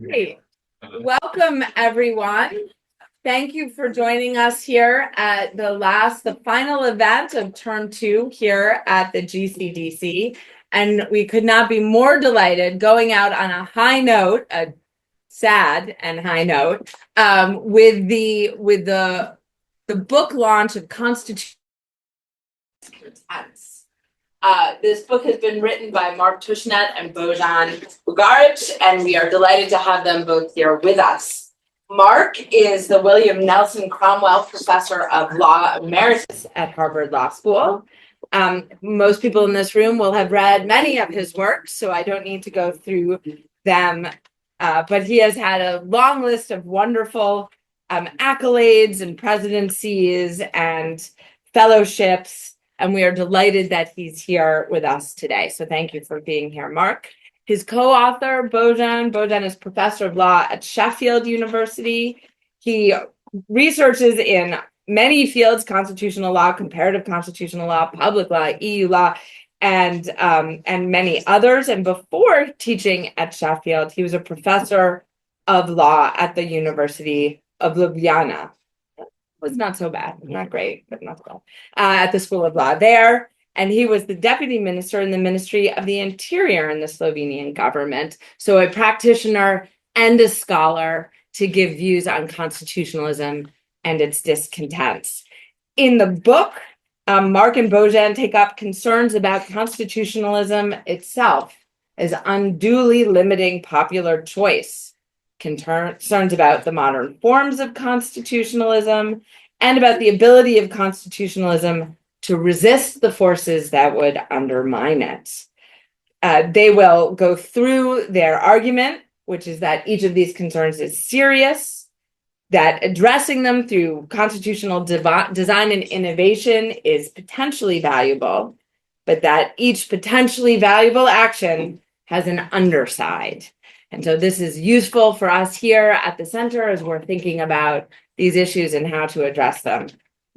Great. Welcome, everyone. Thank you for joining us here at the final event of term 2 here at the GCDC. And we could not be more delighted going out on a high note, a sad and high note, with the book launch of Constitutionalism and Its Discontents. This book has been written by Mark Tushnet and Bojan Bugaric, and we are delighted to have them both here with us. Mark is the William Nelson Cromwell Professor of Law Emeritus at Harvard Law School. Most people in this room will have read many of his works, so I don't need to go through them. But he has had a long list of wonderful accolades and presidencies and fellowships, and we are delighted that he's here with us today. So thank you for being here, Mark. His co-author, Bojan is professor of law at Sheffield University. He researches in many fields: constitutional law, comparative constitutional law, public law, EU law, and many others. And before teaching at Sheffield, he was a professor of law at the University of Ljubljana. Was not so bad, not great, but not so bad, at the School of Law there. And he was the deputy minister in the Ministry of the Interior in the Slovenian government. So a practitioner and a scholar to give views on constitutionalism and its discontents. In the book, Mark and Bojan take up concerns about constitutionalism itself as unduly limiting popular choice, concerns about the modern forms of constitutionalism, and about the ability of constitutionalism to resist the forces that would undermine it. They will go through their argument, which is that each of these concerns is serious, that addressing them through constitutional design and innovation is potentially valuable, but that each potentially valuable action has an underside. And so this is useful for us here at the center as we're thinking about these issues and how to address them,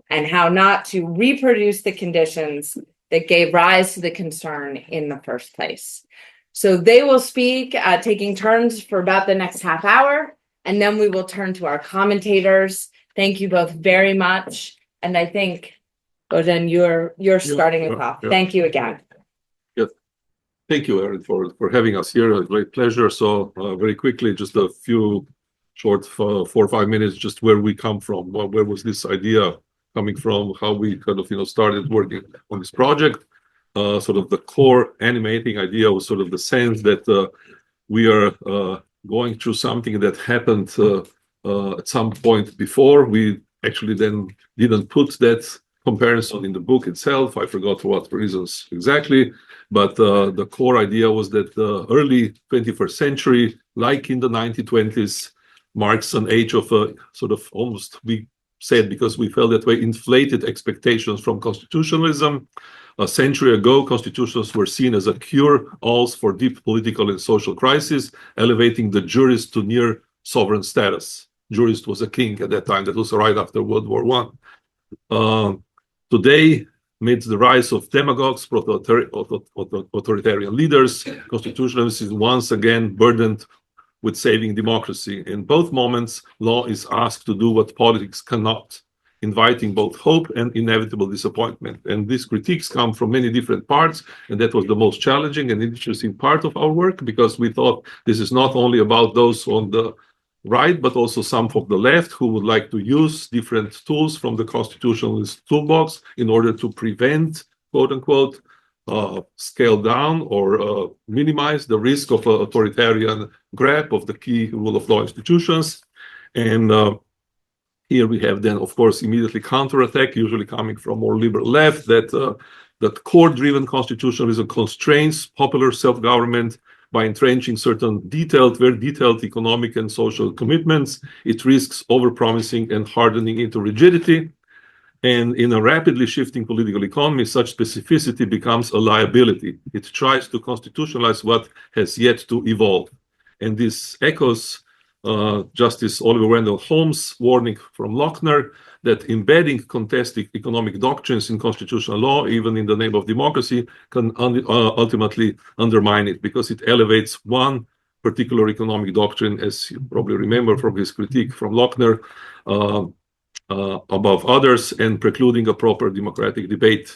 and how not to reproduce the conditions that gave rise to the concern in the first place. So they will speak, taking turns for about the next half hour, and then we will turn to our commentators. Thank you both very much. And I think, Bojan, you're starting us off. Thank you again. Thank you, Erin, for having us here. A great pleasure. So very quickly, just a few short 4 or 5 minutes, just where we come from. Where was this idea coming from? How we kind of started working on this project. Sort of the core animating idea was sort of the sense that we are going through something that happened at some point before. We actually then didn't put that comparison in the book itself. I forgot for what reasons exactly. But the core idea was that the early 21st century, like in the 1920s, marks an age of sort of almost, we said because we felt that way, inflated expectations from constitutionalism. A century ago, constitutions were seen as a cure-all for deep political and social crises, elevating the jurist to near sovereign status. Jurist was a king at that time. That was right after World War I. Today, amidst the rise of demagogues, authoritarian leaders, constitutionalism is once again burdened with saving democracy. In both moments, law is asked to do what politics cannot, inviting both hope and inevitable disappointment. And these critiques come from many different parts, and that was the most challenging and interesting part of our work, because we thought this is not only about those on the right, but also some from the left who would like to use different tools from the constitutionalist toolbox in order to prevent, quote unquote, scale down or minimize the risk of authoritarian grab of the key rule of law institutions. And here we have then, of course, immediately counterattack, usually coming from more liberal left, that court-driven constitutionalism constrains popular self-government by entrenching certain very detailed economic and social commitments. It risks overpromising and hardening into rigidity. And in a rapidly shifting political economy, such specificity becomes a liability. It tries to constitutionalize what has yet to evolve. And this echoes Justice Oliver Wendell Holmes' warning from Lochner that embedding contested economic doctrines in constitutional law, even in the name of democracy, can ultimately undermine it, because it elevates one particular economic doctrine, as you probably remember from his critique from Lochner, above others, and precluding a proper democratic debate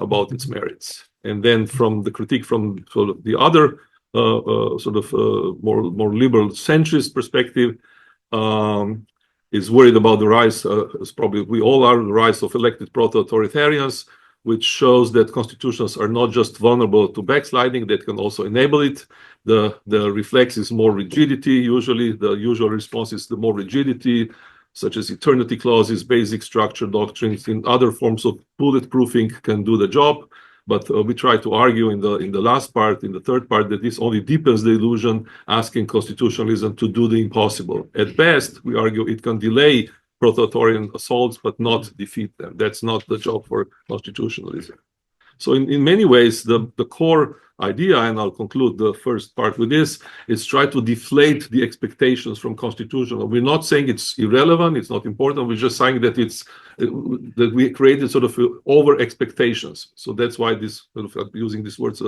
about its merits. And then from the critique from sort of the other more liberal centrist perspective, is worried about the rise, as probably we all are, the rise of elected proto-authoritarians, which shows that constitutions are not just vulnerable to backsliding, that can also enable it. The reflex is more rigidity. Usually the usual response is the more rigidity, such as eternity clauses, basic structure doctrines, in other forms of bulletproofing can do the job. But we try to argue in the last part, in the third part, that this only deepens the illusion, asking constitutionalism to do the impossible. At best, we argue it can delay proto-authoritarian assaults, but not defeat them. That's not the job for constitutionalism. So in many ways, the core idea, and I'll conclude the first part with this, is try to deflate the expectations from constitutional. We're not saying it's irrelevant, it's not important. We're just saying that that we created sort of over expectations. So that's why this sort of using these words,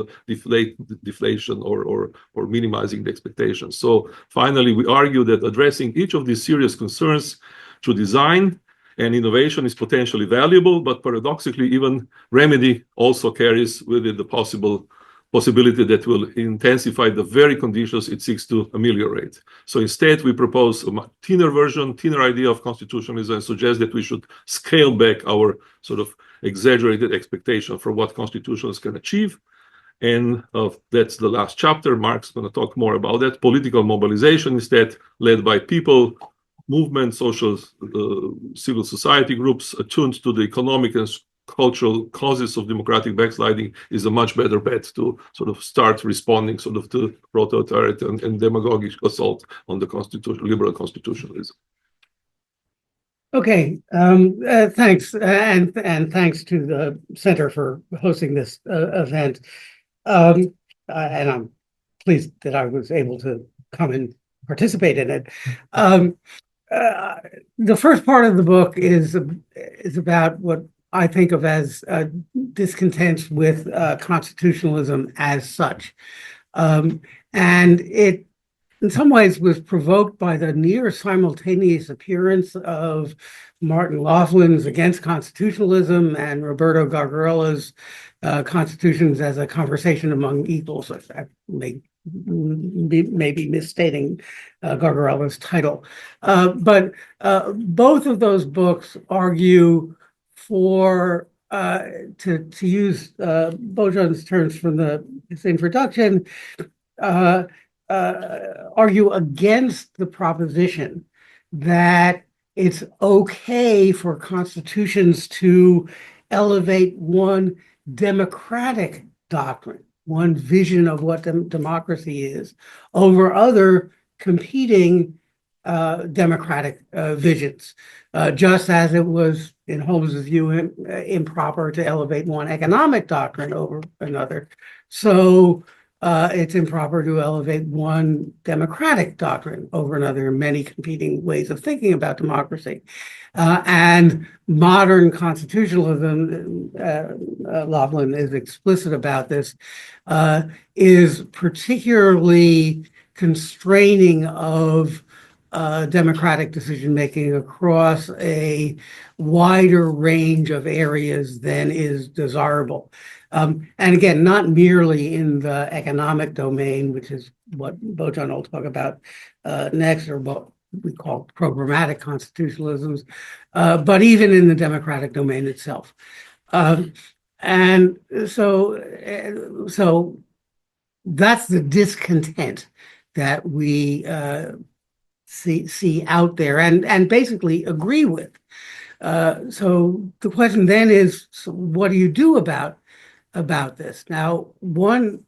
deflation or minimizing the expectations. So finally, we argue that addressing each of these serious concerns through design and innovation is potentially valuable, but paradoxically, even remedy also carries with it the possibility that will intensify the very conditions it seeks to ameliorate. So instead, we propose a thinner version, thinner idea of constitutionalism, and suggest that we should scale back our sort of exaggerated expectation for what constitutions can achieve. And that's the last chapter. Mark's going to talk more about that. Political mobilization instead, led by people, movement, social, civil society groups attuned to the economic and cultural causes of democratic backsliding, is a much better bet to sort of start responding sort of to proto-authoritarian and demagogic assault on the liberal constitutionalism. Okay, thanks, and thanks to the Center for hosting this event. And I'm pleased that I was able to come and participate in it. The first part of the book is about what I think of as discontents with constitutionalism as such. And it, in some ways, was provoked by the near simultaneous appearance of Martin Laughlin's Against Constitutionalism and Roberto Gargarella's Constitutions as a Conversation Among Equals. I may be misstating Gargarella's title. But both of those books argue for, to use Bojan's terms from his introduction, argue against the proposition that it's okay for constitutions to elevate one democratic doctrine, one vision of what democracy is, over other competing democratic visions, just as it was, in Holmes's view, improper to elevate one economic doctrine over another. So it's improper to elevate one democratic doctrine over another, many competing ways of thinking about democracy. And modern constitutionalism, Laughlin is explicit about this, is particularly constraining of democratic decision-making across a wider range of areas than is desirable. And again, not merely in the economic domain, which is what Bojan will talk about next, or what we call programmatic constitutionalisms, but even in the democratic domain itself. And so that's the discontent that we see out there and basically agree with. So the question then is, so what do you do about this? Now, one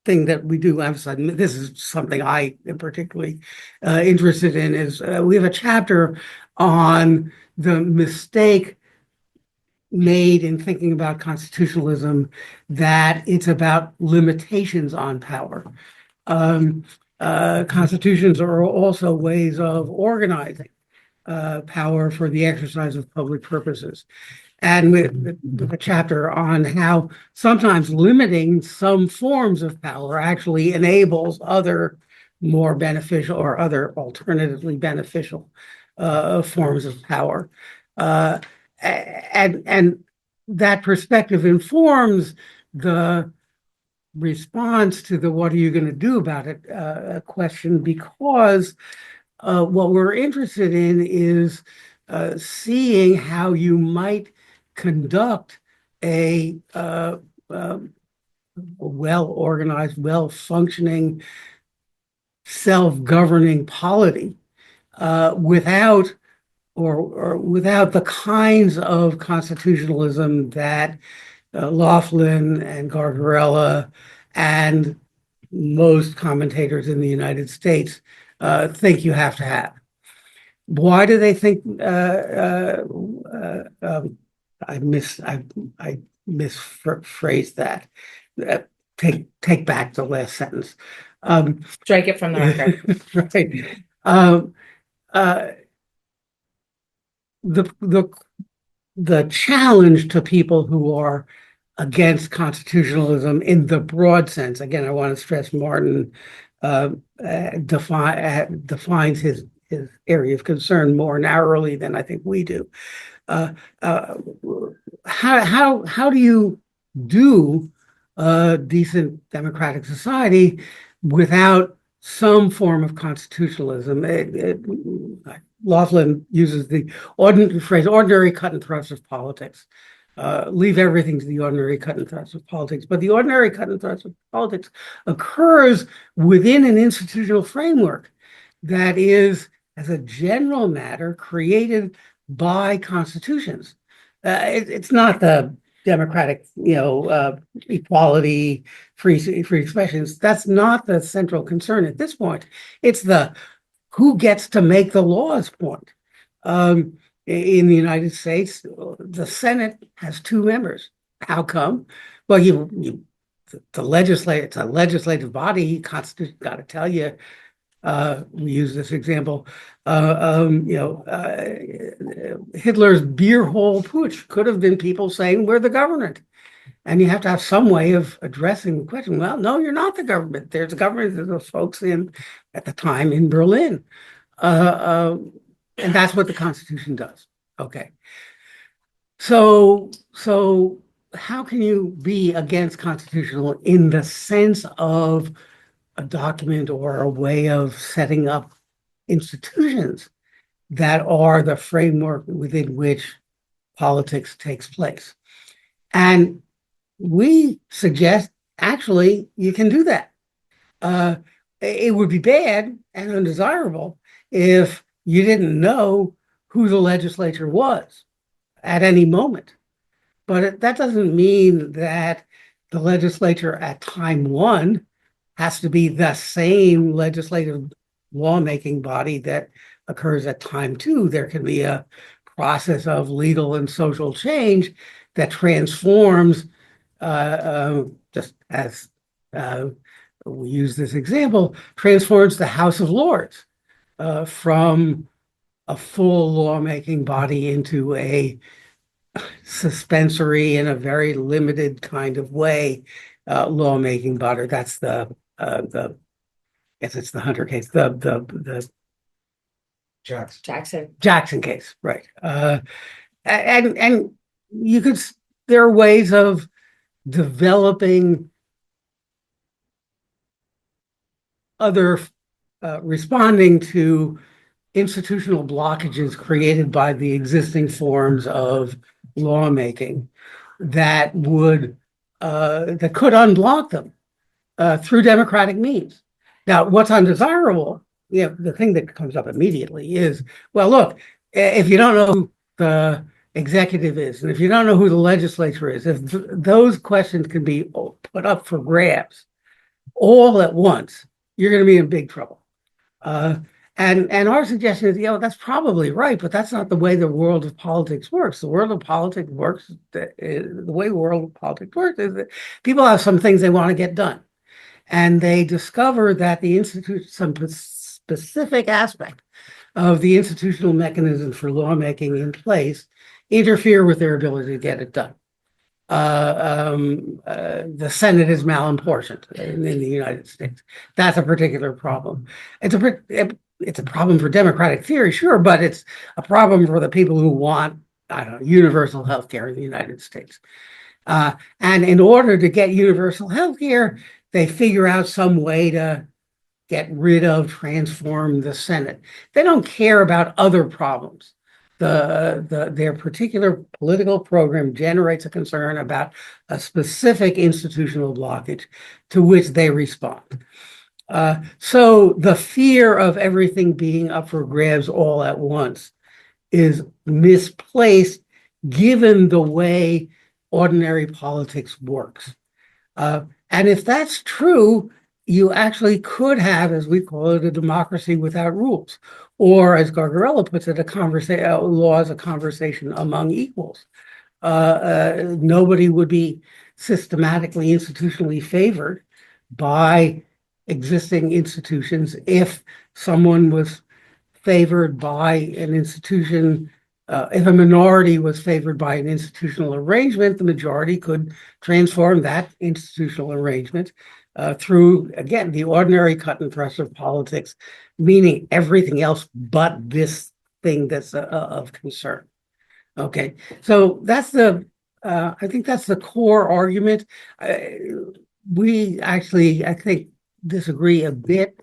thing that we do emphasize, and this is something I am particularly interested in, is we have a chapter on the mistake made in thinking about constitutionalism, that it's about limitations on power. Constitutions are also ways of organizing power for the exercise of public purposes. and with a chapter on how sometimes limiting some forms of power actually enables other more beneficial or other alternatively beneficial forms of power. And that perspective informs the response to the what are you going to do about it question, because what we're interested in is seeing how you might conduct a well-organized, well-functioning, self-governing polity without the kinds of constitutionalism that Laughlin and Gargarella and most commentators in the United States think you have to have. Why do they think? I misphrased that. Take back the last sentence. Strike it from the record. Right. The challenge to people who are against constitutionalism in the broad sense, again, I want to stress Martin defines his area of concern more narrowly than I think we do. How do you do a decent democratic society without some form of constitutionalism? Laughlin uses the phrase ordinary cut and thrust of politics. Leave everything to the ordinary cut and thrust of politics. But the ordinary cut and thrust of politics occurs within an institutional framework that is, as a general matter, created by constitutions. It's not the democratic, equality, free expressions. That's not the central concern at this point. It's the who gets to make the laws point. In the United States, the Senate has 2 members. How come? Well, it's a legislative body. Constitution got to tell you. We use this example. Hitler's beer hall putsch could have been people saying we're the government, and you have to have some way of addressing the question. Well, no, you're not the government. There's a government. There's those folks at the time in Berlin. And that's what the Constitution does. Okay. So how can you be against constitutional in the sense of a document or a way of setting up institutions that are the framework within which politics takes place? And we suggest, actually, you can do that. It would be bad and undesirable if you didn't know who the legislature was at any moment. But that doesn't mean that the legislature at time 1 has to be the same legislative lawmaking body that occurs at time 2. There can be a process of legal and social change that transforms, just as we use this example, transforms the House of Lords from a full lawmaking body into a suspensory in a very limited kind of way lawmaking body. That's the guess it's the Hunter case, the Jackson case, right? And you could, there are ways of developing other responding to institutional blockages created by the existing forms of lawmaking that would that could unblock them through democratic means. Now, what's undesirable, the thing that comes up immediately is, well, look, if you don't know who the executive is, and if you don't know who the legislature is, if those questions can be put up for grabs all at once, you're going to be in big trouble. And our suggestion is, that's probably right, but that's not the way the world of politics works. The world of politics works, the way the world of politics works is that people have some things they want to get done. And they discover that some specific aspect of the institutional mechanism for lawmaking in place interfere with their ability to get it done. The Senate is malimportioned in the United States. That's a particular problem. It's a problem for democratic theory, sure, but it's a problem for the people who want, I don't know, universal health care in the United States. And in order to get universal health care, they figure out some way to get rid of, transform the Senate. They don't care about other problems. Their particular political program generates a concern about a specific institutional blockage to which they respond. So the fear of everything being up for grabs all at once is misplaced given the way ordinary politics works. And if that's true, you actually could have, as we call it, a democracy without rules. Or, as Gargarella puts it, law is a conversation among equals. Nobody would be systematically, institutionally favored by existing institutions if someone was favored by an institution. If a minority was favored by an institutional arrangement, the majority could transform that institutional arrangement through, again, the ordinary cut and thrust of politics, meaning everything else but this thing that's of concern. Okay, so that's I think that's the core argument. We actually, I think, disagree a bit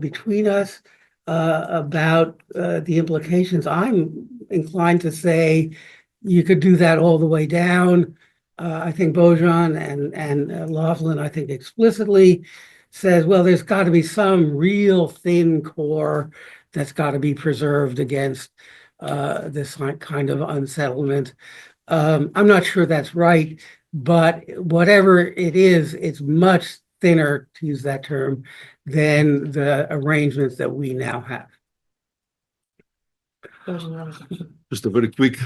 between us about the implications. I'm inclined to say you could do that all the way down. I think Bojan and Laughlin, I think explicitly says, well, there's got to be some real thin core that's got to be preserved against this kind of unsettlement. I'm not sure that's right, but whatever it is, it's much thinner, to use that term, than the arrangements that we now have. Just a very quick,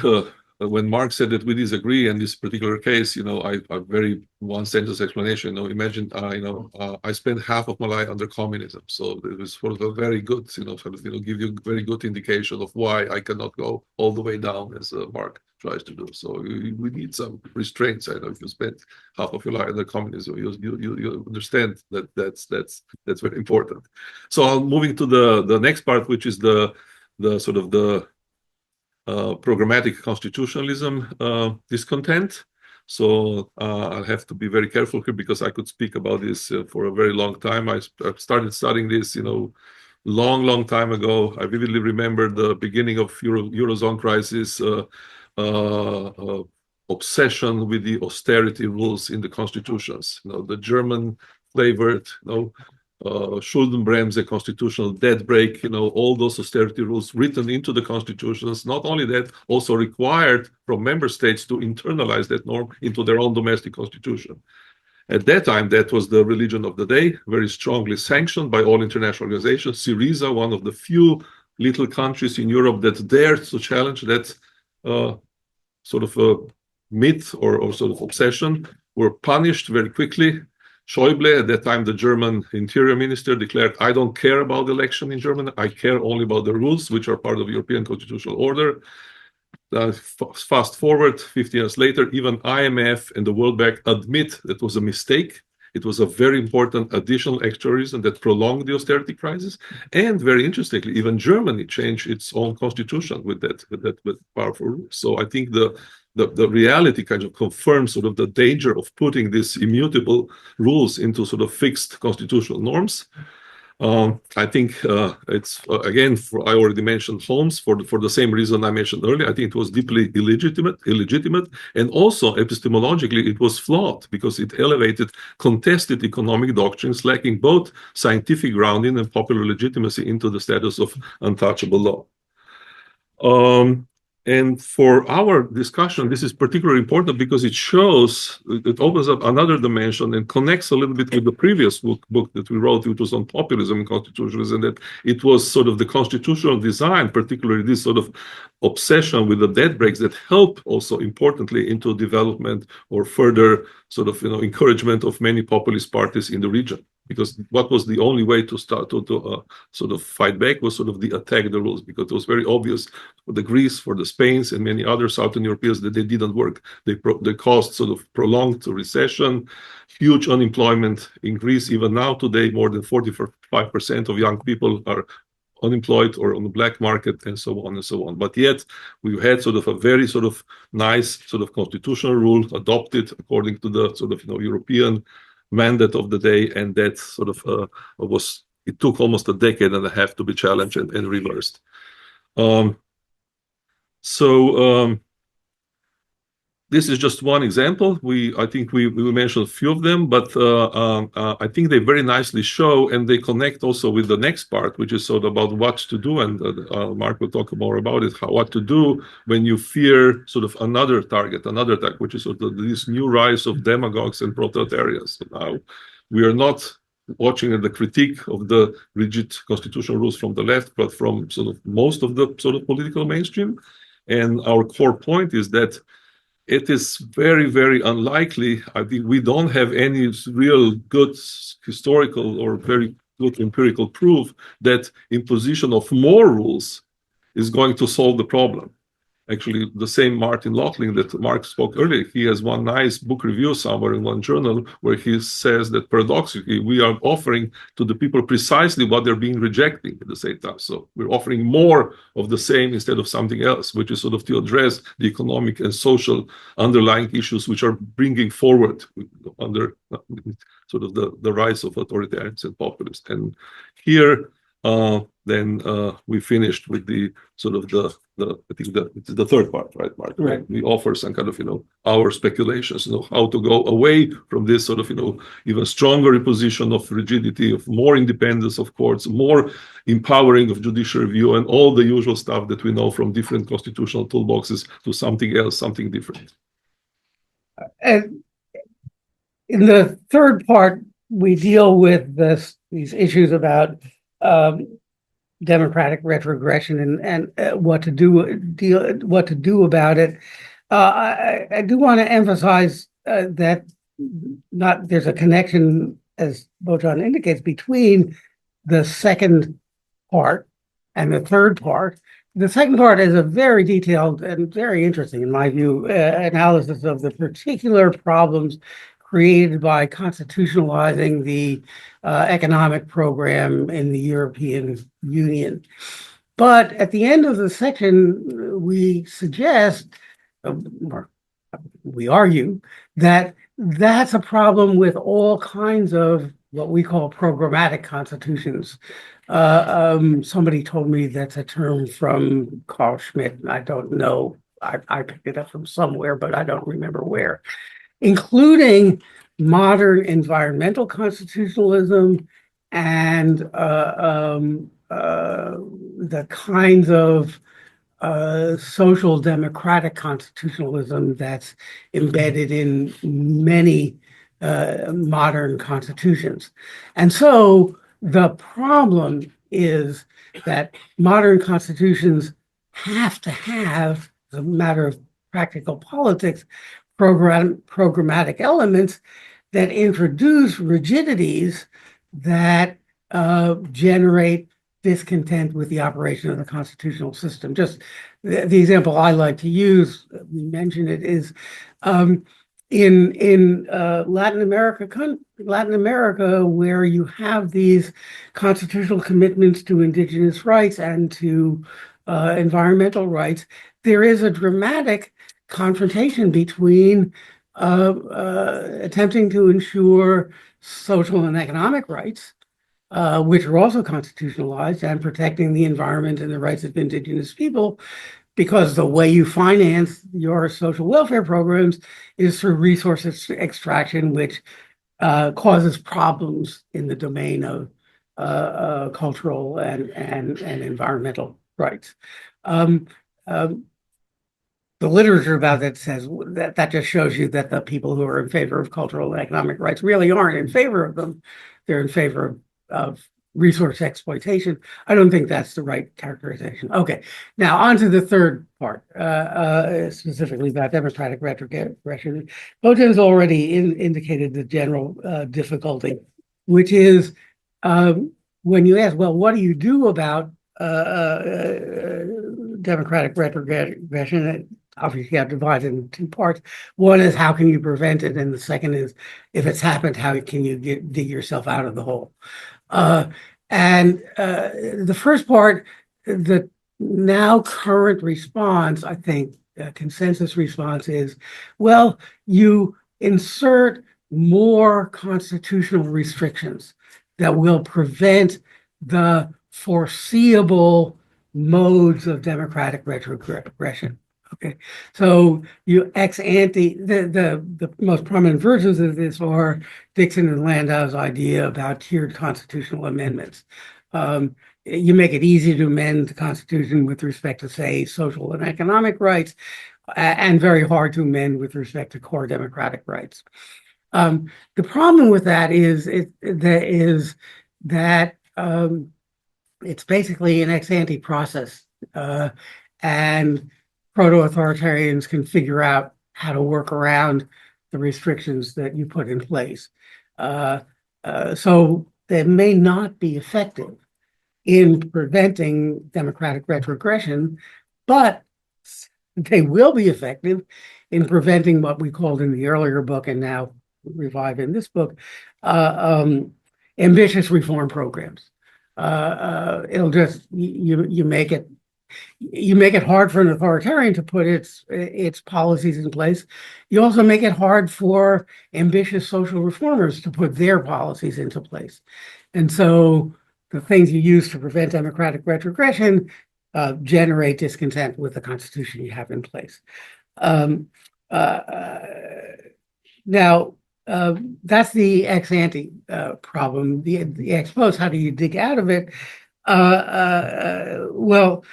when Mark said that we disagree in this particular case, I very one sentence explanation. Imagine, I spent half of my life under communism, so it was sort of a very good, give you a very good indication of why I cannot go all the way down as Mark tries to do. So we need some restraints. I know if you spent half of your life under communism, you understand that that's very important. So I'm moving to the next part, which is the sort of the programmatic constitutionalism discontent. So I'll have to be very careful here because I could speak about this for a very long time. I started studying this, long time ago. I vividly remember the beginning of Eurozone crisis, obsession with the austerity rules in the constitutions. The German flavored, Schuldenbremse, constitutional debt break, all those austerity rules written into the constitutions. Not only that, also required from member states to internalize that norm into their own domestic constitution. At that time, that was the religion of the day, very strongly sanctioned by all international organizations. Syriza, one of the few little countries in Europe that dared to challenge that sort of a myth or sort of obsession, were punished very quickly. Schäuble, at that time the German interior minister, declared, I don't care about the election in Germany, I care only about the rules, which are part of European constitutional order. Fast forward 50 years later, even IMF and the World Bank admit that was a mistake. It was a very important additional extra reason that prolonged the austerity crisis. And very interestingly, even Germany changed its own constitution with powerful rules. So I think the reality kind of confirms sort of the danger of putting these immutable rules into sort of fixed constitutional norms. I think it's, again, I already mentioned Holmes for the same reason I mentioned earlier. I think it was deeply illegitimate, and also epistemologically it was flawed because it elevated contested economic doctrines lacking both scientific grounding and popular legitimacy into the status of untouchable law. And for our discussion, this is particularly important because it shows, it opens up another dimension and connects a little bit with the previous book that we wrote, which was on populism and constitutionalism, that it was sort of the constitutional design, particularly this sort of obsession with the debt breaks, that help also importantly into development or further sort of encouragement of many populist parties in the region. because what was the only way to start to sort of fight back was sort of the attack the rules, because it was very obvious for the Greece, for the Spains, and many other Southern Europeans that they didn't work. They caused sort of prolonged recession, huge unemployment in Greece. Even now today, more than 45% of young people are unemployed or on the black market, and so on and so on. But yet we had sort of a very sort of nice sort of constitutional rule adopted according to the sort of European mandate of the day, and that sort of it took almost a decade and a half to be challenged and reversed. This is just one example. I think we mentioned a few of them, but I think they very nicely show, and they connect also with the next part, which is sort of about what to do. And Mark will talk more about it, what to do when you fear sort of another target, another attack, which is sort of this new rise of demagogues and proletarians. So now we are not watching at the critique of the rigid constitutional rules from the left, but from sort of most of the sort of political mainstream. And our core point is that it is very, very unlikely. I think we don't have any real good historical or very good empirical proof that imposition of more rules is going to solve the problem. Actually, the same Martin Loughlin that Mark spoke earlier, he has one nice book review somewhere in one journal where he says that paradoxically, we are offering to the people precisely what they're being rejecting at the same time. So we're offering more of the same instead of something else, which is sort of to address the economic and social underlying issues which are bringing forward under sort of the rise of authoritarians and populists. And here, then we finished with the sort of I think it's the third part, right, Mark? Right. We offer some kind of our speculations, how to go away from this sort of even stronger imposition of rigidity, of more independence of courts, more empowering of judicial review, and all the usual stuff that we know from different constitutional toolboxes, to something else, something different. And in the third part, we deal with these issues about democratic retrogression and what to do about it. I do want to emphasize that there's a connection, as Bojan indicates, between the second part and the third part. The second part is a very detailed and very interesting, in my view, analysis of the particular problems created by constitutionalizing the economic program in the European Union. But at the end of the section, we suggest, or we argue, that that's a problem with all kinds of what we call programmatic constitutions. Somebody told me that's a term from Carl Schmitt. I don't know. I picked it up from somewhere, but I don't remember where. Including modern environmental constitutionalism and the kinds of social democratic constitutionalism that's embedded in many modern constitutions. And so the problem is that modern constitutions have to have, as a matter of practical politics, programmatic elements that introduce rigidities that generate discontent with the operation of the constitutional system. Just the example I like to use, we mentioned it, is in Latin America, where you have these constitutional commitments to indigenous rights and to environmental rights, there is a dramatic confrontation between attempting to ensure social and economic rights, which are also constitutionalized, and protecting the environment and the rights of indigenous people, because the way you finance your social welfare programs is through resource extraction, which causes problems in the domain of cultural and environmental rights. The literature about that says that just shows you that the people who are in favor of cultural and economic rights really aren't in favor of them. They're in favor of resource exploitation. I don't think that's the right characterization. Okay, now on to the third part, specifically about democratic retrogression. Bojan's already indicated the general difficulty which is when you ask, well, what do you do about democratic retrogression? Obviously, you have divided into two parts. One is how can you prevent it, and the second is if it's happened, how can you dig yourself out of the hole? And the first part, the now current response, I think, consensus response is, well, you insert more constitutional restrictions that will prevent the foreseeable modes of democratic retrogression. Okay, so you ex ante, the most prominent versions of this are Dixon and Landau's idea about tiered constitutional amendments. You make it easy to amend the Constitution with respect to, say, social and economic rights, and very hard to amend with respect to core democratic rights. The problem with that is that it's basically an ex ante process, and proto-authoritarians can figure out how to work around the restrictions that you put in place. So they may not be effective in preventing democratic retrogression, but they will be effective in preventing what we called in the earlier book and now revive in this book, ambitious reform programs. It'll just, you make it hard for an authoritarian to put its policies in place. You also make it hard for ambitious social reformers to put their policies into place. And so the things you use to prevent democratic retrogression generate discontent with the Constitution you have in place. Now, that's the ex ante problem. The ex post, how do you dig out of it? Well,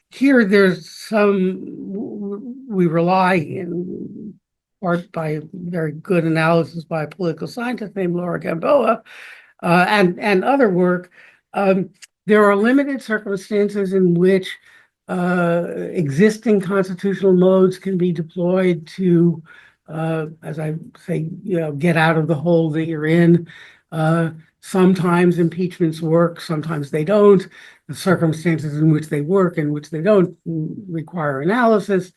here there's we rely in part by very good analysis by a political scientist named Laura Gamboa and other work. There are limited circumstances in which existing constitutional modes can be deployed to, as I say, get out of the hole that you're in. Sometimes impeachments work, sometimes they don't. The circumstances in which they work and which they don't require analysis.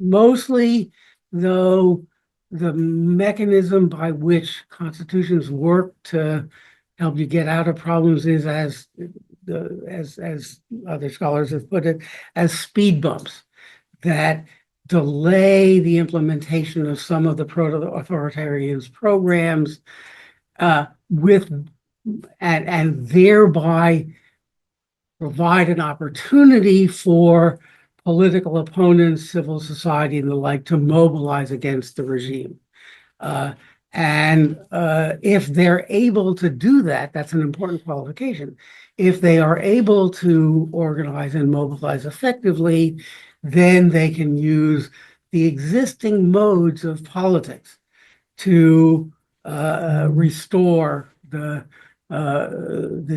Mostly, though, the mechanism by which constitutions work to help you get out of problems is, as other scholars have put it, as speed bumps that delay the implementation of some of the proto-authoritarians' programs, and thereby provide an opportunity for political opponents, civil society, and the like to mobilize against the regime. And if they're able to do that, that's an important qualification. If they are able to organize and mobilize effectively, then they can use the existing modes of politics to restore the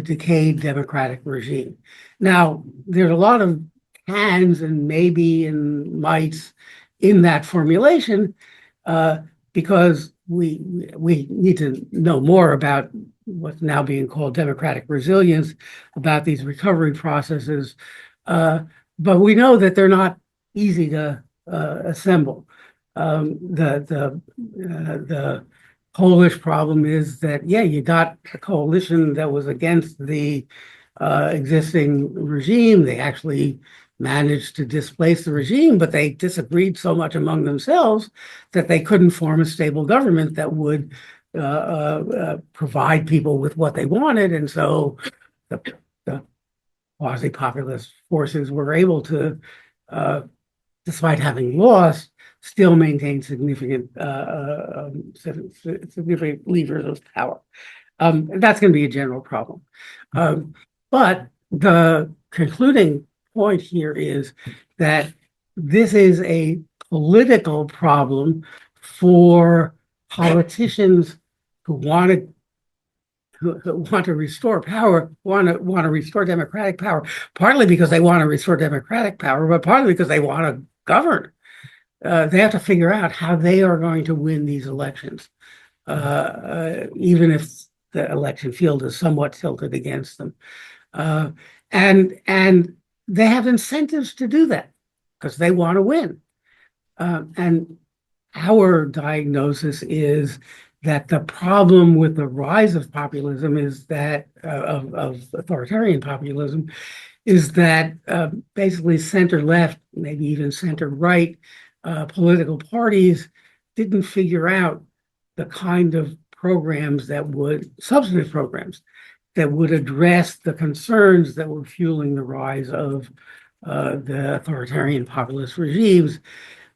decayed democratic regime. Now, there's a lot of cans and maybe and mights in that formulation, because we need to know more about what's now being called democratic resilience, about these recovery processes. But we know that they're not easy to assemble. The Polish problem is that, yeah, you got a coalition that was against the existing regime. They actually managed to displace the regime, but they disagreed so much among themselves that they couldn't form a stable government that would provide people with what they wanted. And so the quasi-populist forces were able to, despite having lost, still maintain significant levers of power. That's going to be a general problem. But the concluding point here is that this is a political problem for politicians who want to restore power, want to restore democratic power, partly because they want to restore democratic power, but partly because they want to govern. they have to figure out how they are going to win these elections, even if the election field is somewhat tilted against them. And they have incentives to do that because they want to win. And our diagnosis is that the problem with the rise of populism is that of authoritarian populism is that basically center left, maybe even center right political parties didn't figure out the kind of programs that would, substantive programs that would address the concerns that were fueling the rise of the authoritarian populist regimes.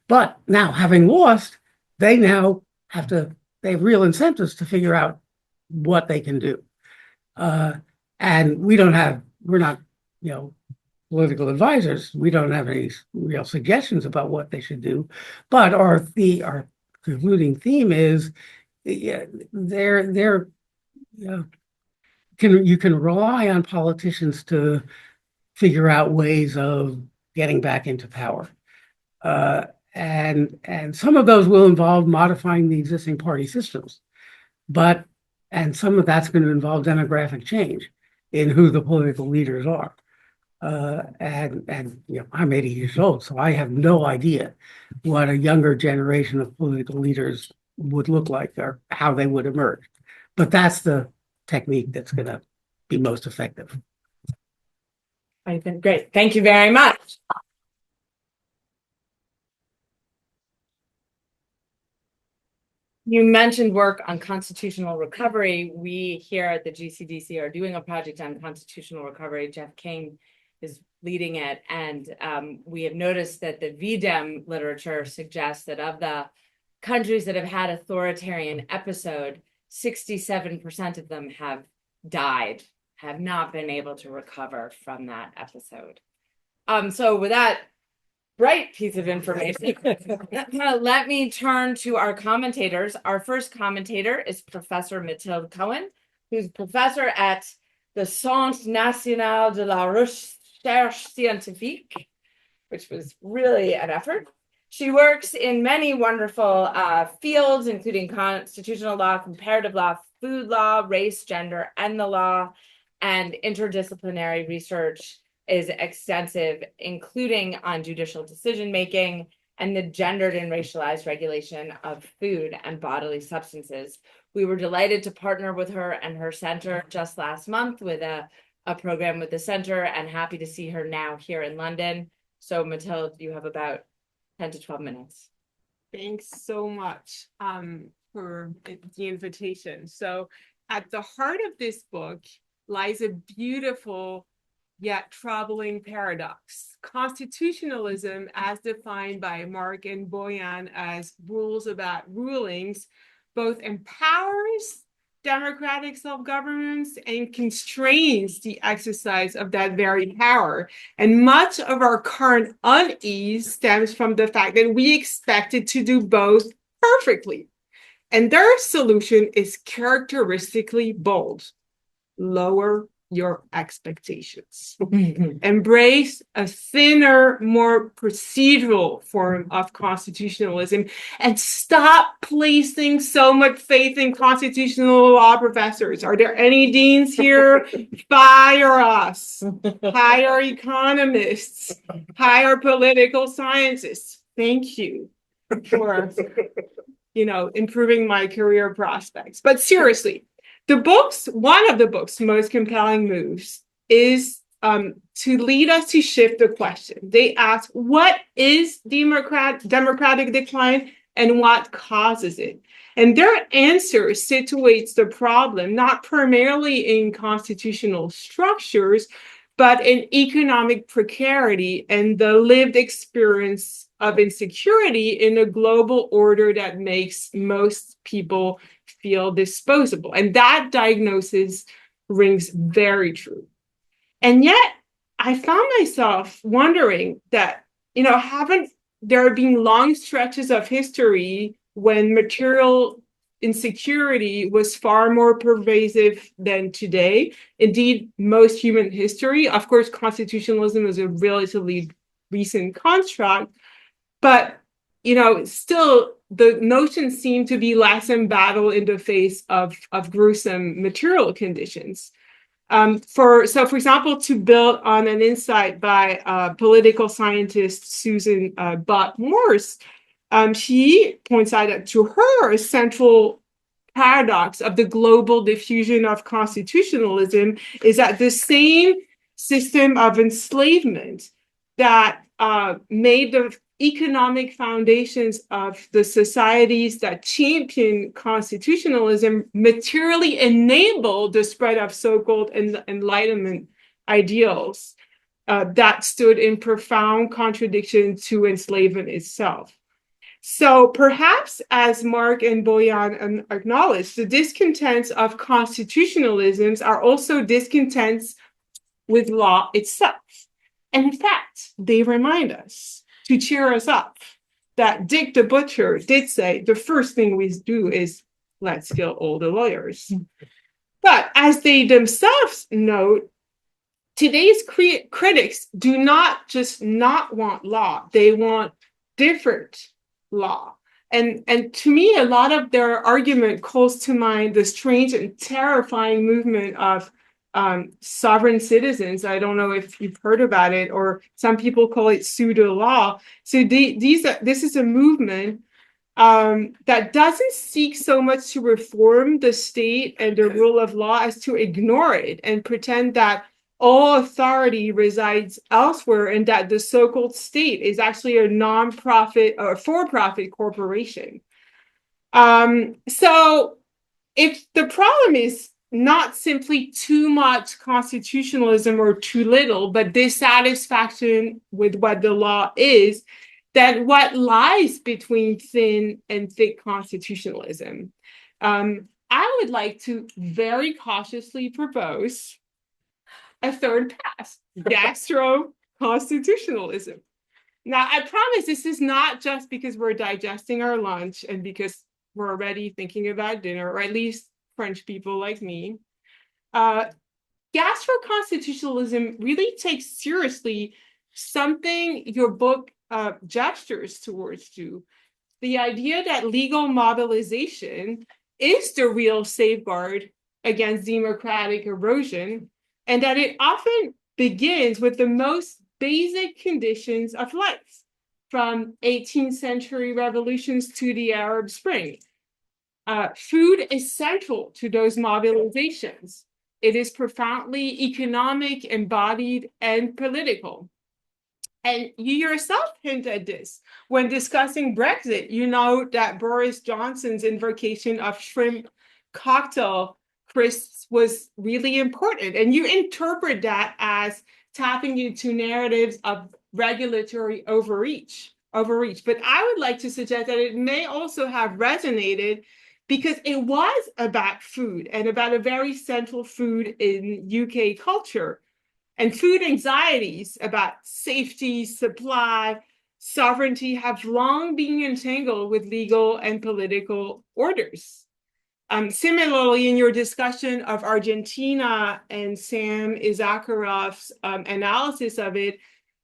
But now, having lost, they now have to, they have real incentives to figure out what they can do. And we're not, political advisors. We don't have any real suggestions about what they should do. But our concluding theme is, you can rely on politicians to figure out ways of getting back into power. And some of those will involve modifying the existing party systems, and some of that's going to involve demographic change in who the political leaders are. I'm 80 years old, so I have no idea what a younger generation of political leaders would look like or how they would emerge. But that's the technique that's going to be most effective. I think great. Thank you very much. You mentioned work on constitutional recovery. We here at the GCDC are doing a project on constitutional recovery. Jeff King is leading it. And we have noticed that the VDEM literature suggests that of the countries that have had authoritarian episode, 67% of them have died, have not been able to recover from that episode. So with that bright piece of information, let me turn to our commentators. Our first commentator is Professor Mathilde Cohen, who's professor at the Centre National de la Recherche Scientifique, which was really an effort. She works in many wonderful fields, including constitutional law, comparative law, food law, race, gender, and the law, and interdisciplinary research is extensive, including on judicial decision-making and the gendered and racialized regulation of food and bodily substances. We were delighted to partner with her and her center just last month with a program with the center, and happy to see her now here in London. So Mathilde, you have about 10 to 12 minutes. Thanks so much for the invitation. So at the heart of this book lies a beautiful yet troubling paradox. Constitutionalism, as defined by Mark and Bojan as rules about rulings, both empowers democratic self-governance and constrains the exercise of that very power. And much of our current unease stems from the fact that we expect it to do both perfectly. And their solution is characteristically bold. Lower your expectations. Embrace a thinner, more procedural form of constitutionalism, and stop placing so much faith in constitutional law professors. Are there any deans here? Fire us. Hire economists. Hire political scientists. Thank you for, improving my career prospects. But seriously, one of the book's most compelling moves is to lead us to shift the question. They ask, what is democratic decline and what causes it? And their answer situates the problem not primarily in constitutional structures, but in economic precarity and the lived experience of insecurity in a global order that makes most people feel disposable. And that diagnosis rings very true. And yet, I found myself wondering that, haven't there been long stretches of history when material insecurity was far more pervasive than today? Indeed, most human history. Of course, constitutionalism is a relatively recent construct, but still the notions seem to be less embattled in the face of gruesome material conditions. For example, to build on an insight by political scientist Susan Bott-Morse, she points out that to her, a central paradox of the global diffusion of constitutionalism is that the same system of enslavement that made the economic foundations of the societies that champion constitutionalism materially enable the spread of so-called Enlightenment ideals that stood in profound contradiction to enslavement itself. So perhaps, as Mark and Bojan acknowledged, the discontents of constitutionalisms are also discontents with law itself. And in fact, they remind us to cheer us up that Dick the Butcher did say the first thing we do is let's kill all the lawyers. But as they themselves note, today's critics do not just not want law, they want different law. And to me, a lot of their argument calls to mind the strange and terrifying movement of sovereign citizens. I don't know if you've heard about it, or some people call it pseudo law. So this is a movement that doesn't seek so much to reform the state and the rule of law as to ignore it and pretend that all authority resides elsewhere and that the so-called state is actually a non-profit or for-profit corporation. So if the problem is not simply too much constitutionalism or too little, but dissatisfaction with what the law is, then what lies between thin and thick constitutionalism? I would like to very cautiously propose a third path, gastro-constitutionalism. Now, I promise this is not just because we're digesting our lunch and because we're already thinking about dinner, or at least French people like me. Gastro-constitutionalism really takes seriously something your book gestures towards to, the idea that legal mobilization is the real safeguard against democratic erosion, and that it often begins with the most basic conditions of life, from 18th century revolutions to the Arab Spring. Food is central to those mobilizations. It is profoundly economic, embodied, and political. And you yourself hint at this. When discussing Brexit, you know that Boris Johnson's invocation of shrimp cocktail crisps was really important. And you interpret that as tapping into narratives of regulatory overreach. But I would like to suggest that it may also have resonated because it was about food and about a very central food in UK culture. And food anxieties about safety, supply, sovereignty have long been entangled with legal and political orders. Similarly, in your discussion of Argentina and Sam Issacharoff's analysis of it,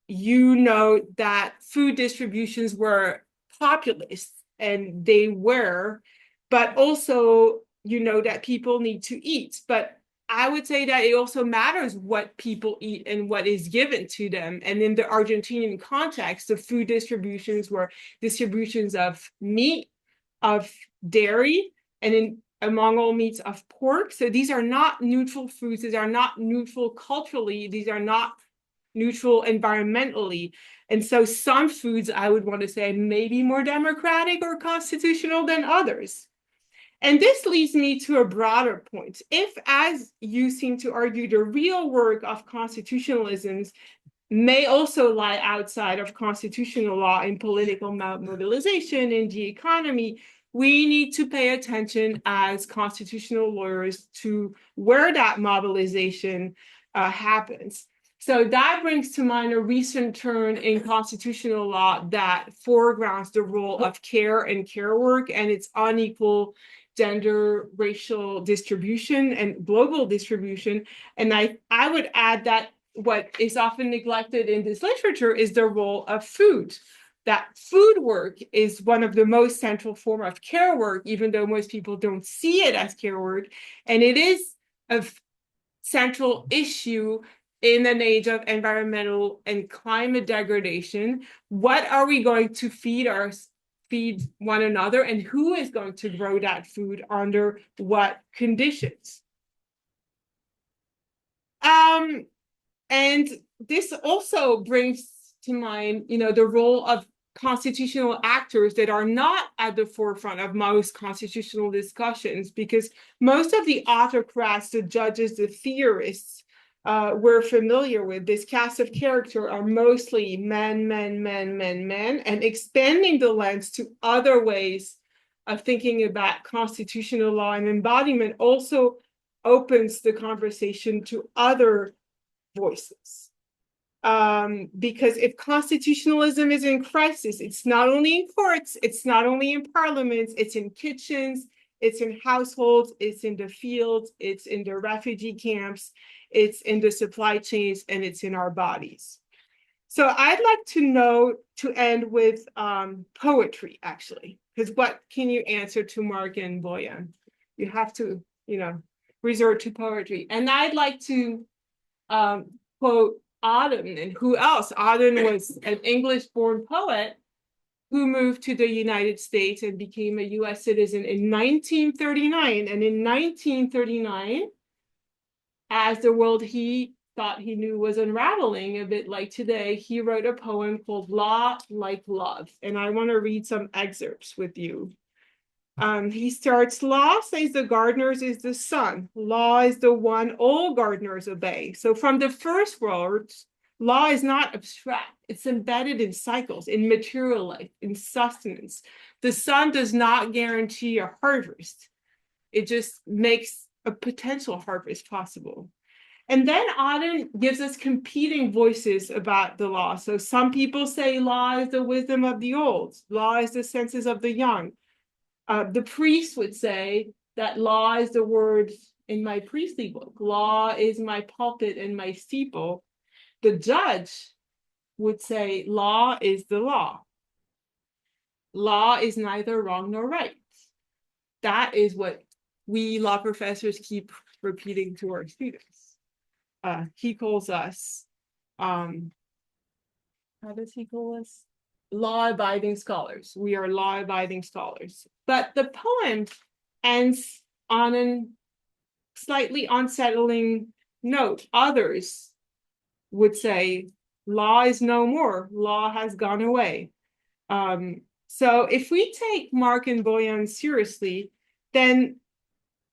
you note that food distributions were populist, and they were, but also you know that people need to eat. But I would say that it also matters what people eat and what is given to them. And in the Argentinian context, the food distributions were distributions of meat, of dairy, and among all meats, of pork. So these are not neutral foods. These are not neutral culturally. These are not neutral environmentally. And so some foods, I would want to say, may be more democratic or constitutional than others. And this leads me to a broader point. If, as you seem to argue, the real work of constitutionalisms may also lie outside of constitutional law in political mobilization, in the economy, we need to pay attention as constitutional lawyers to where that mobilization happens. So that brings to mind a recent turn in constitutional law that foregrounds the role of care and care work and its unequal gender, racial distribution and global distribution. And I would add that what is often neglected in this literature is the role of food, that food work is one of the most central form of care work, even though most people don't see it as care work. And it is a central issue in an age of environmental and climate degradation. What are we going to feed one another, and who is going to grow that food under what conditions? And this also brings to mind, the role of constitutional actors that are not at the forefront of most constitutional discussions, because most of the autocrats, the judges, the theorists we're familiar with, this cast of character, are mostly men, and expanding the lens to other ways of thinking about constitutional law and embodiment also opens the conversation to other voices. Because if constitutionalism is in crisis, it's not only in courts, it's not only in parliaments, it's in kitchens, it's in households, it's in the fields, it's in the refugee camps, it's in the supply chains, and it's in our bodies. So I'd like to end with poetry, actually, because what can you answer to Mark and Bojan? You have to, resort to poetry. And I'd like to quote Auden. And who else? Auden was an English-born poet who moved to the United States and became a US citizen in 1939. And in 1939, as the world he thought he knew was unraveling, a bit like today, he wrote a poem called Law Like Love. And I want to read some excerpts with you. He starts, law, says the gardeners, is the sun. Law is the one all gardeners obey. So from the first words, law is not abstract. It's embedded in cycles, in material life, in sustenance. The sun does not guarantee a harvest. It just makes a potential harvest possible. And then Auden gives us competing voices about the law. So some people say law is the wisdom of the old. Law is the senses of the young. The priest would say that law is the words in my priestly book. Law is my pulpit and my steeple. The judge would say law is the law. Law is neither wrong nor right. That is what we law professors keep repeating to our students. He calls us, how does he call us? Law-abiding scholars. We are law-abiding scholars. But the poem ends on a slightly unsettling note. Others would say, law is no more. Law has gone away. So if we take Mark and Bojan seriously, then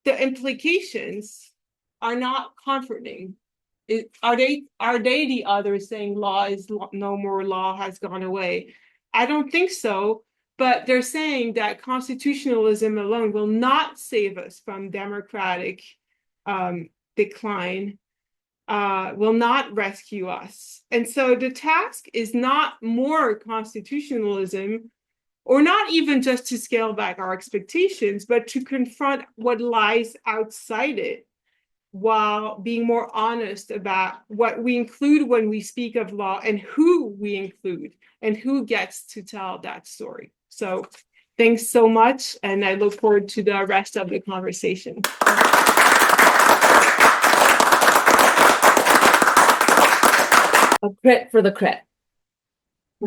the implications are not comforting. Are they the others saying law is no more, law has gone away? I don't think so, but they're saying that constitutionalism alone will not save us from democratic decline, will not rescue us. And so the task is not more constitutionalism, or not even just to scale back our expectations, but to confront what lies outside it, while being more honest about what we include when we speak of law and who we include and who gets to tell that story. So thanks so much, and I look forward to the rest of the conversation. A crit for the crit.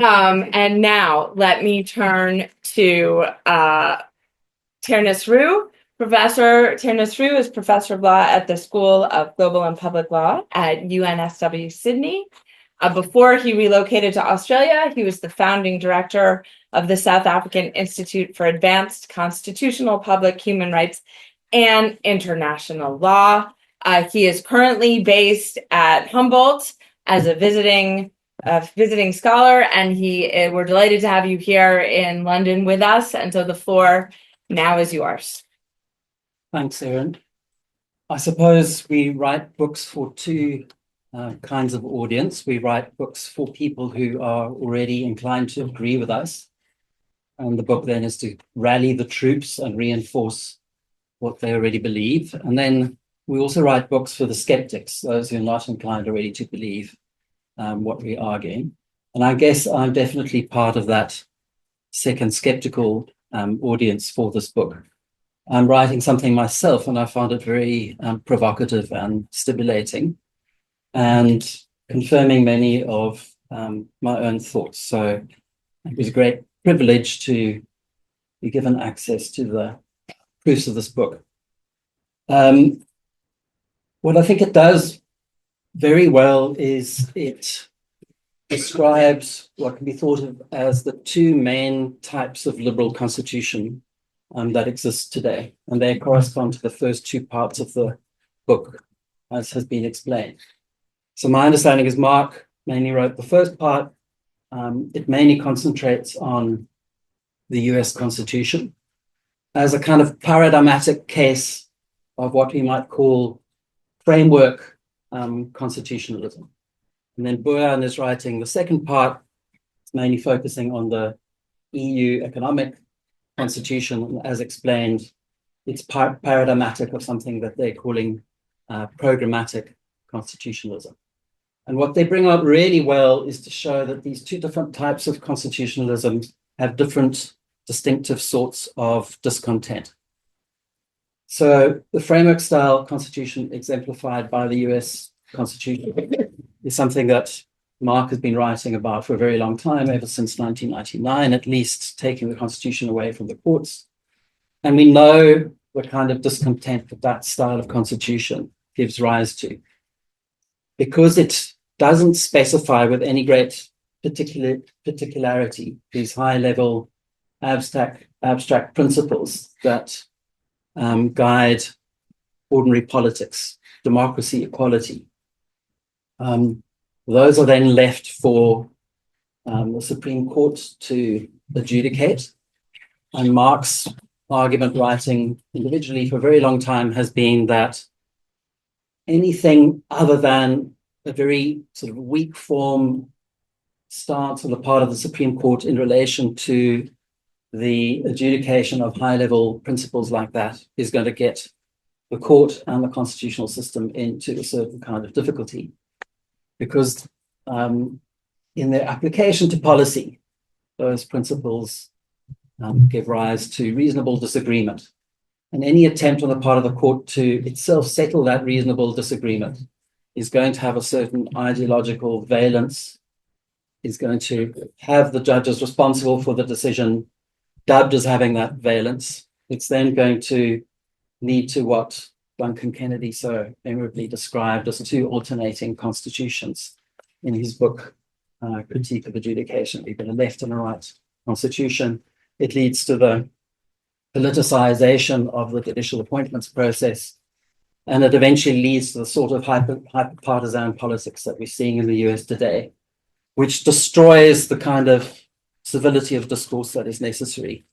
And now let me turn to Theunis Roux. Professor Theunis Roux is professor of law at the School of Global and Public Law at UNSW Sydney. Before he relocated to Australia, he was the founding director of the South African Institute for Advanced Constitutional Public Human Rights and International Law. He is currently based at Humboldt as a visiting scholar, and we're delighted to have you here in London with us. And so the floor now is yours. Thanks, Erin. I suppose we write books for two kinds of audience. We write books for people who are already inclined to agree with us. And the book then is to rally the troops and reinforce what they already believe. And then we also write books for the skeptics, those who are not inclined already to believe what we're arguing. And I guess I'm definitely part of that second skeptical audience for this book. I'm writing something myself, and I found it very provocative and stimulating, and confirming many of my own thoughts. So it was a great privilege to be given access to the proofs of this book. What I think it does very well is it describes what can be thought of as the two main types of liberal constitution that exist today. And they correspond to the first two parts of the book, as has been explained. So my understanding is Mark mainly wrote the first part. It mainly concentrates on the US Constitution as a kind of paradigmatic case of what we might call framework constitutionalism. And then Bojan is writing the second part, it's mainly focusing on the EU economic constitution. And as explained, it's paradigmatic of something that they're calling programmatic constitutionalism. And what they bring out really well is to show that these two different types of constitutionalism have different distinctive sorts of discontent. So the framework style constitution exemplified by the US Constitution is something that Mark has been writing about for a very long time, ever since 1999, at least, taking the Constitution away from the courts. And we know the kind of discontent that that style of constitution gives rise to, because it doesn't specify with any great particularity these high-level abstract principles that guide ordinary politics, democracy, equality. Those are then left for the Supreme Court to adjudicate. And Mark's argument, writing individually for a very long time, has been that anything other than a very sort of weak form stance on the part of the Supreme Court in relation to the adjudication of high-level principles like that is going to get the court and the constitutional system into a certain kind of difficulty, because in their application to policy, those principles give rise to reasonable disagreement. And any attempt on the part of the court to itself settle that reasonable disagreement is going to have a certain ideological valence, is going to have the judges responsible for the decision dubbed as having that valence. It's then going to lead to what Duncan Kennedy so admirably described as two alternating constitutions in his book, Critique of Adjudication. We've got a left and a right constitution. It leads to the politicization of the judicial appointments process, and it eventually leads to the sort of hyper-partisan politics that we're seeing in the US today, which destroys the kind of civility of discourse that is necessary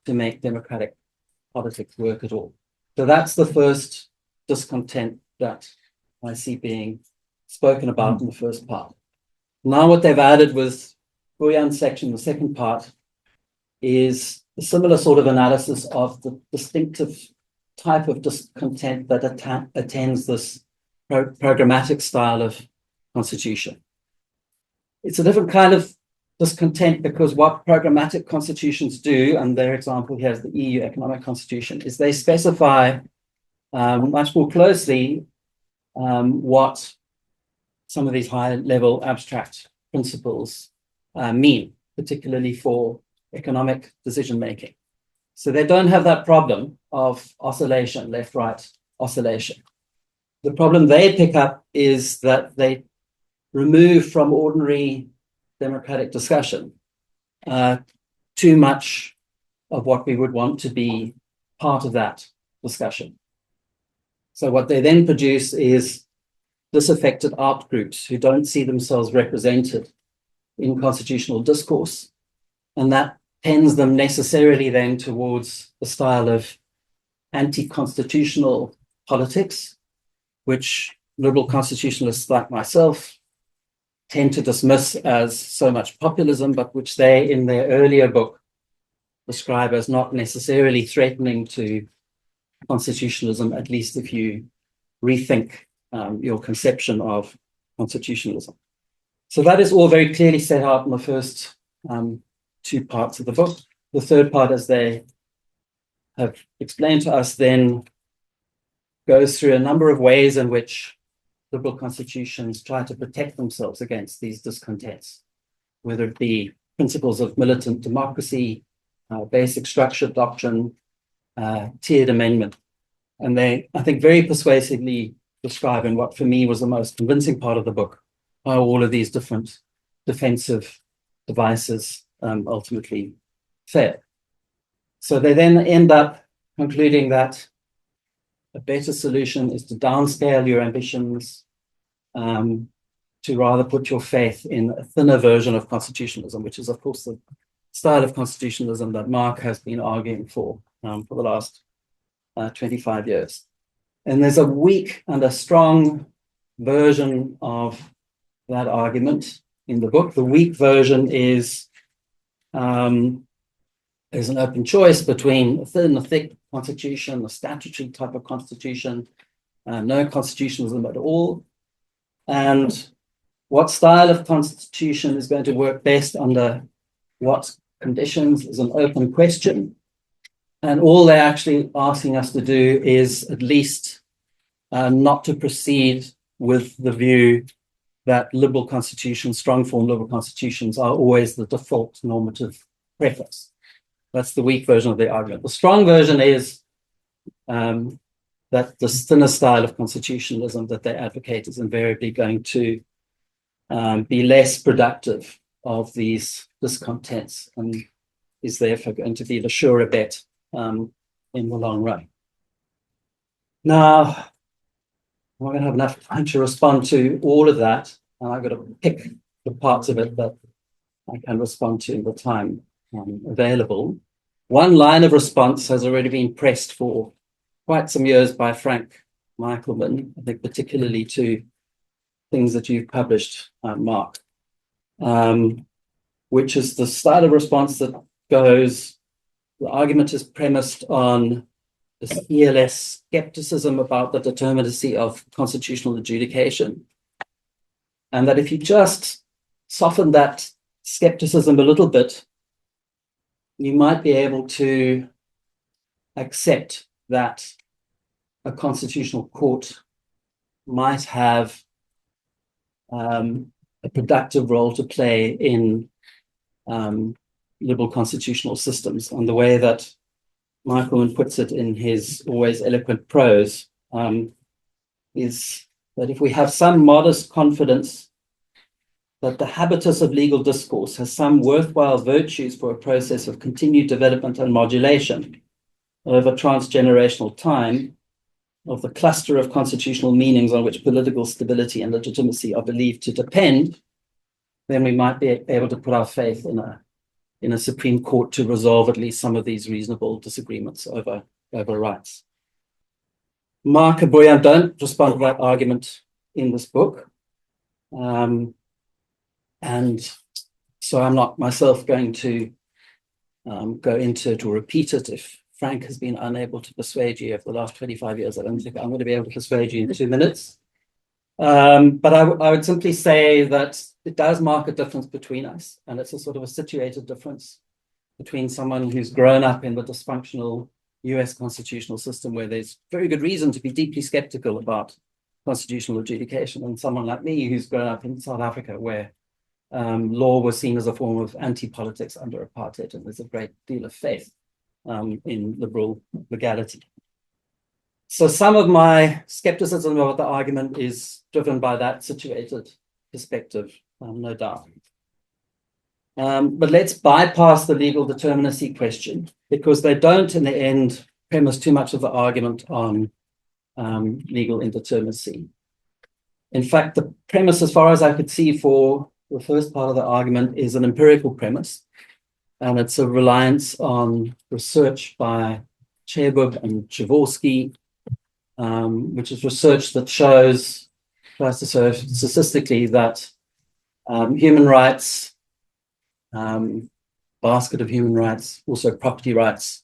to make democratic politics work at all. So that's the first discontent that I see being spoken about in the first part. Now what they've added with Bojan's section, the second part, is a similar sort of analysis of the distinctive type of discontent that attends this programmatic style of constitution. It's a different kind of discontent because what programmatic constitutions do, and their example here is the EU Economic Constitution, is they specify much more closely what some of these high-level abstract principles mean, particularly for economic decision-making. So they don't have that problem of oscillation, left-right oscillation. The problem they pick up is that they remove from ordinary democratic discussion too much of what we would want to be part of that discussion. So what they then produce is disaffected art groups who don't see themselves represented in constitutional discourse. And that tends them necessarily then towards a style of anti-constitutional politics, which liberal constitutionalists like myself tend to dismiss as so much populism, but which they, in their earlier book, describe as not necessarily threatening to constitutionalism, at least if you rethink your conception of constitutionalism. So that is all very clearly set out in the first two parts of the book. The third part, as they have explained to us, then goes through a number of ways in which liberal constitutions try to protect themselves against these discontents, whether it be principles of militant democracy, basic structure doctrine, tiered amendment. And they, I think, very persuasively describe in what for me was the most convincing part of the book, how all of these different defensive devices ultimately fail. So they then end up concluding that a better solution is to downscale your ambitions, to rather put your faith in a thinner version of constitutionalism, which is, of course, the style of constitutionalism that Mark has been arguing for the last 25 years. And there's a weak and a strong version of that argument in the book. The weak version is an open choice between a thin, a thick constitution, a statutory type of constitution, no constitutionalism at all. And what style of constitution is going to work best under what conditions is an open question. And all they're actually asking us to do is at least not to proceed with the view that liberal constitutions, strong form liberal constitutions, are always the default normative preference. That's the weak version of the argument. The strong version is that the thinner style of constitutionalism that they advocate is invariably going to be less productive of these discontents and is therefore going to be the surer bet in the long run. Now, I'm not going to have enough time to respond to all of that. I've got to pick the parts of it that I can respond to in the time available. One line of response has already been pressed for quite some years by Frank Michelman, I think particularly to things that you've published, Mark, which is the style of response that goes, the argument is premised on this ELS skepticism about the determinacy of constitutional adjudication. And that if you just soften that skepticism a little bit, you might be able to accept that a constitutional court might have a productive role to play in liberal constitutional systems. And the way that Michael puts it in his always eloquent prose is that if we have some modest confidence that the habitus of legal discourse has some worthwhile virtues for a process of continued development and modulation over transgenerational time of the cluster of constitutional meanings on which political stability and legitimacy are believed to depend, then we might be able to put our faith in a Supreme Court to resolve at least some of these reasonable disagreements over rights. Mark and Bojan don't respond to that argument in this book. And so I'm not myself going to go into it or repeat it. If Frank has been unable to persuade you over the last 25 years, I don't think I'm going to be able to persuade you in 2 minutes. But I would simply say that it does mark a difference between us, and it's a sort of a situated difference between someone who's grown up in the dysfunctional US constitutional system where there's very good reason to be deeply skeptical about constitutional adjudication, and someone like me who's grown up in South Africa where law was seen as a form of anti-politics under apartheid, and there's a great deal of faith in liberal legality. So some of my skepticism about the argument is driven by that situated perspective, no doubt. But let's bypass the legal determinacy question, because they don't, in the end, premise too much of the argument on legal indeterminacy. In fact, the premise, as far as I could see for the first part of the argument, is an empirical premise, and it's a reliance on research by Chebub and Jaworski, which is research that tries to show statistically that human rights, basket of human rights, also property rights,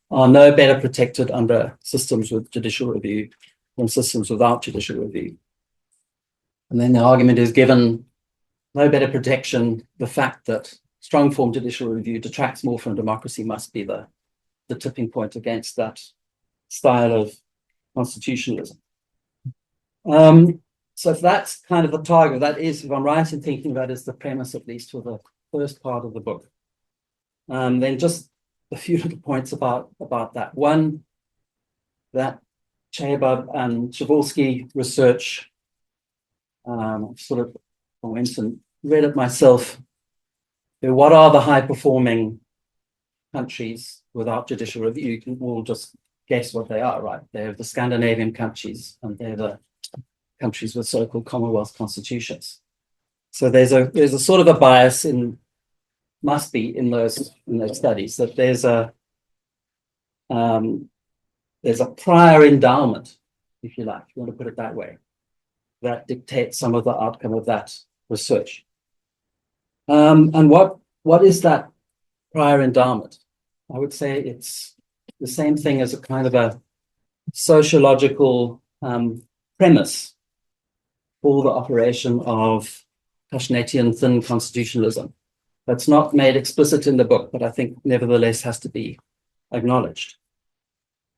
are no better protected under systems with judicial review than systems without judicial review. And then the argument is, given no better protection. The fact that strong form judicial review detracts more from democracy must be the tipping point against that style of constitutionalism. So if that's kind of the target, that is, if I'm right in thinking that is the premise, at least for the first part of the book. Then just a few little points about that. One, that Chebab and Przewalski research, sort of I went and read it myself. What are the high-performing countries without judicial review? You can all just guess what they are, right? They're the Scandinavian countries, and they're the countries with so-called Commonwealth constitutions. So there's a sort of a bias must be in those studies, that there's a prior endowment, if you like, if you want to put it that way, that dictates some of the outcome of that research. And what is that prior endowment? I would say it's the same thing as a kind of a sociological premise for the operation of Tushnetian thin constitutionalism. That's not made explicit in the book, but I think nevertheless has to be acknowledged.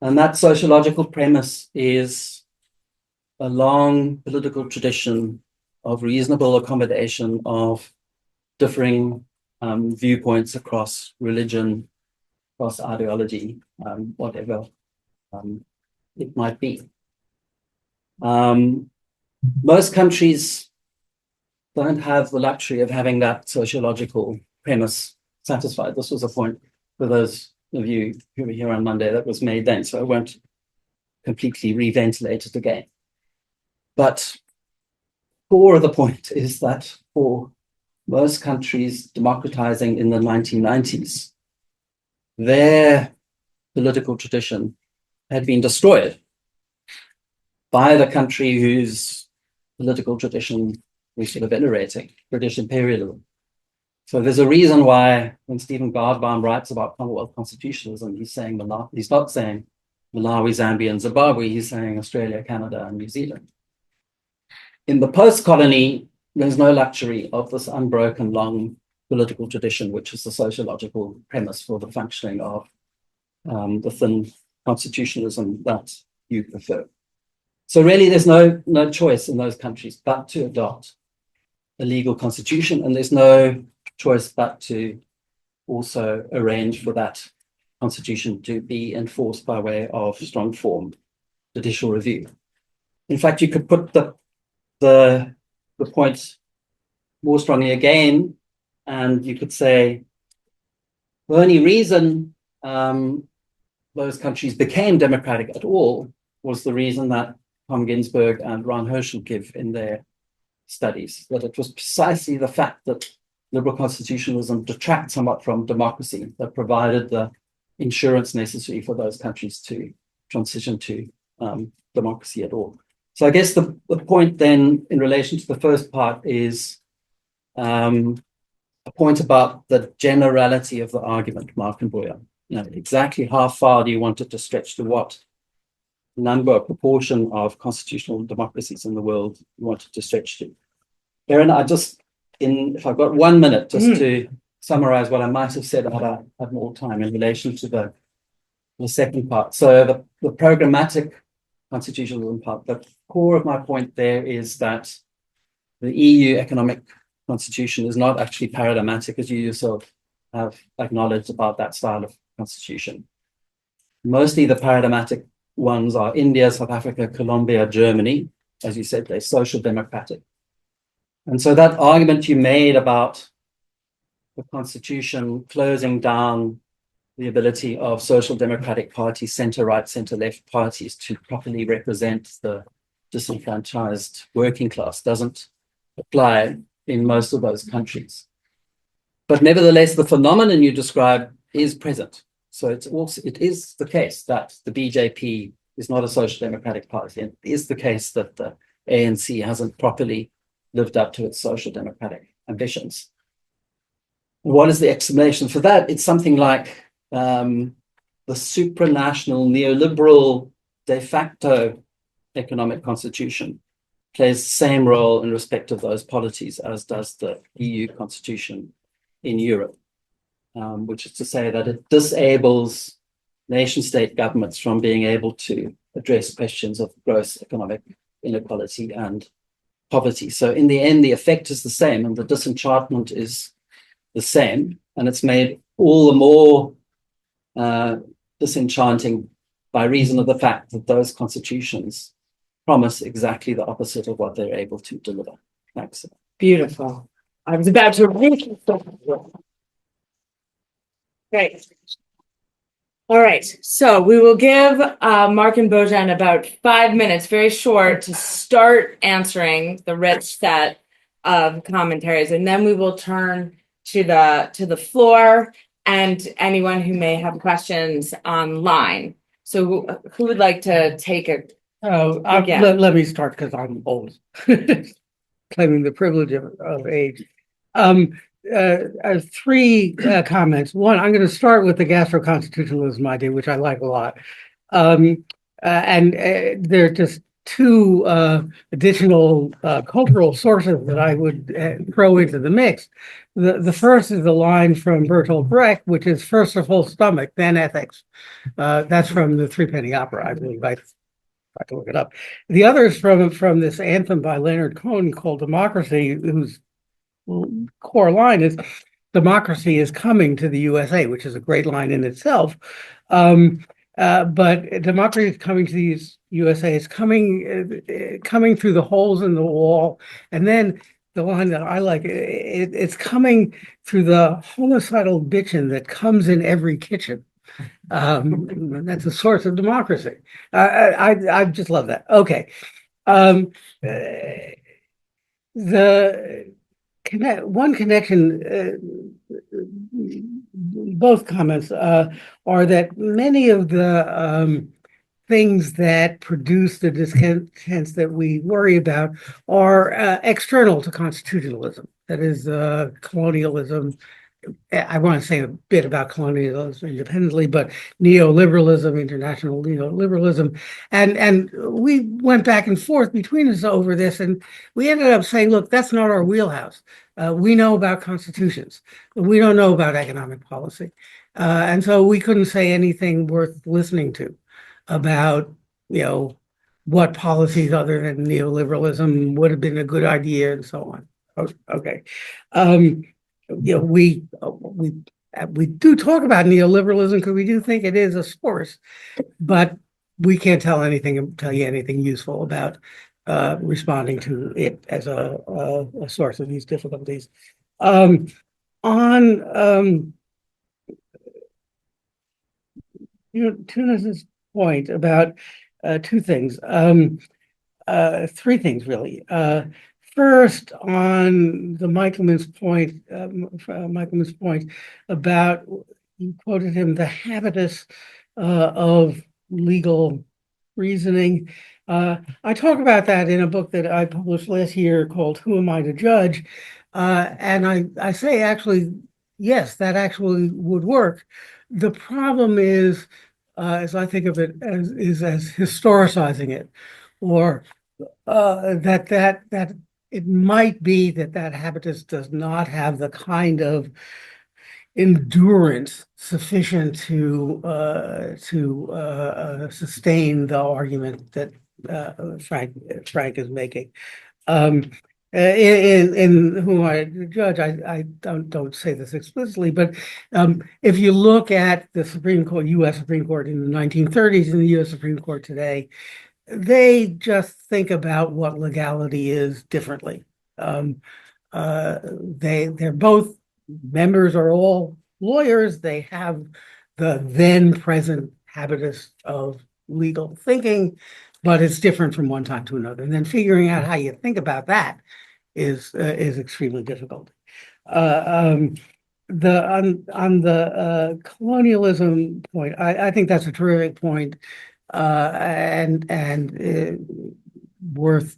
And that sociological premise is a long political tradition of reasonable accommodation of differing viewpoints across religion, across ideology, whatever it might be. Most countries don't have the luxury of having that sociological premise satisfied. This was a point for those of you who were here on Monday that was made then, so I won't completely re-ventilate it again. But core of the point is that for most countries democratizing in the 1990s, their political tradition had been destroyed by the country whose political tradition we sort of venerating, British imperialism. So there's a reason why when Stephen Gardbaum writes about Commonwealth constitutionalism, he's not saying Malawi, Zambia, and Zimbabwe, he's saying Australia, Canada, and New Zealand. In the post-colony, there's no luxury of this unbroken long political tradition, which is the sociological premise for the functioning of the thin constitutionalism that you prefer. So really, there's no choice in those countries but to adopt a legal constitution, and there's no choice but to also arrange for that constitution to be enforced by way of strong form judicial review. In fact, you could put the point more strongly again, and you could say the only reason those countries became democratic at all was the reason that Tom Ginsburg and Ron Herschel give in their studies, that it was precisely the fact that liberal constitutionalism detracts somewhat from democracy that provided the insurance necessary for those countries to transition to democracy at all. So I guess the point then in relation to the first part is a point about the generality of the argument, Mark and Bojan. Exactly how far do you want it to stretch, to what number, proportion of constitutional democracies in the world you want it to stretch to? Erin, if I've got 1 minute just to summarize what I might have said had I had more time in relation to the second part. So the programmatic constitutionalism part, the core of my point there is that the EU economic constitution is not actually paradigmatic, as you yourself have acknowledged about that style of constitution. Mostly the paradigmatic ones are India, South Africa, Colombia, Germany. As you said, they're social democratic. And so that argument you made about the constitution closing down the ability of social democratic parties, center-right, center-left parties to properly represent the disenfranchised working class doesn't apply in most of those countries. But nevertheless, the phenomenon you describe is present. So it is the case that the BJP is not a social democratic party. And it is the case that the ANC hasn't properly lived up to its social democratic ambitions. What is the explanation for that? It's something like the supranational neoliberal de facto economic constitution plays the same role in respect of those polities as does the EU constitution in Europe, which is to say that it disables nation-state governments from being able to address questions of gross economic inequality and poverty. So in the end, the effect is the same and the disenchantment is the same, and it's made all the more disenchanting by reason of the fact that those constitutions promise exactly the opposite of what they're able to deliver. Thanks. Beautiful. I was about to read. Great. All right, so we will give Mark and Bojan about 5 minutes, very short, to start answering the rich set of commentaries, and then we will turn to the floor and anyone who may have questions online. So who would like to take it? Let me start because I'm old, claiming the privilege of age. Three comments. One, I'm going to start with the gastro-constitutionalism idea, which I like a lot. And there are just two additional cultural sources that I would throw into the mix. The first is the line from Bertolt Brecht, which is first a full stomach, then ethics. That's from the Threepenny Opera, I believe. I have to look it up. The other is from this anthem by Leonard Cohen called Democracy, whose core line is democracy is coming to the USA, which is a great line in itself. But democracy is coming to the USA. It's coming through the holes in the wall. And then the line that I like, it's coming through the homicidal bitchin' that comes in every kitchen. That's a source of democracy. I just love that. Okay. One connection, both comments are that many of the things that produce the discontents that we worry about are external to constitutionalism. That is colonialism. I want to say a bit about colonialism independently, but neoliberalism, international neoliberalism, and we went back and forth between us over this, and we ended up saying, look, that's not our wheelhouse. We know about constitutions, but we don't know about economic policy, and so we couldn't say anything worth listening to about what policies other than neoliberalism would have been a good idea and so on. Okay. We do talk about neoliberalism because we do think it is a source, but we can't tell you anything useful about responding to it as a source of these difficulties. On Theunis's point about two things, three things really. First, on the Michaelman's point about, you quoted him, the habitus of legal reasoning. I talk about that in a book that I published last year called Who Am I to Judge? And I say, actually, yes, that actually would work. The problem is, as I think of it, as historicizing it, or that it might be that habitus does not have the kind of endurance sufficient to sustain the argument that Frank is making. In Who I Judge, I don't say this explicitly, but if you look at the Supreme Court, U.S. Supreme Court in the 1930s and the U.S. Supreme Court today, they just think about what legality is differently. They're both members are all lawyers. They have the then present habitus of legal thinking, but it's different from one time to another. And then figuring out how you think about that is extremely difficult. On the colonialism point, I think that's a terrific point. And worth